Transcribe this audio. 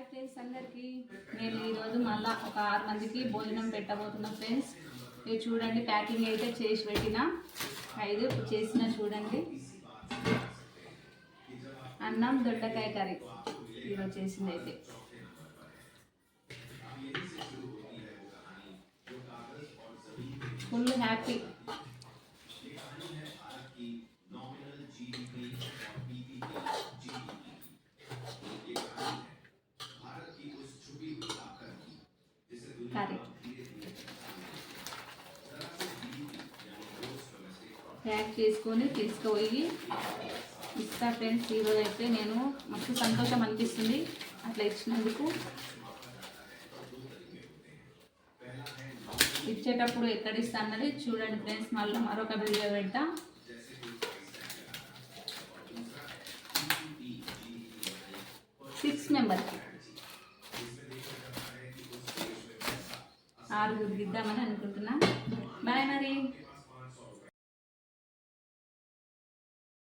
Friends అందరికీ నేను ఈరోజు మళ్ళీ ఒక 6 మందికి భోజనం పెట్టబోతున్నా ఫ్రెండ్స్. ఇది చూడండి, ప్యాకింగ్ అయితే చేసి పెట్టిన 5 చేసిన. చూడండి, అన్నం దొండకాయ కర్రీ ఈరోజు చేసింది అయితే. Full happy. కర్రీ ప్యాక్ చేసుకొని తీసుకుపోయి ఇస్తా ఫ్రెండ్స్. ఈరోజు అయితే నేను మస్తు సంతోషం అనిపిస్తుంది అట్లా ఇచ్చినందుకు. ఇచ్చేటప్పుడు ఎక్కడ ఇస్తా అన్నది చూడండి ఫ్రెండ్స్. మళ్ళీ మరొక వీడియో పెడతా. సిక్స్ మెంబర్కి 6 ఇద్దామని అనుకుంటున్నా. బాయ్ మరి.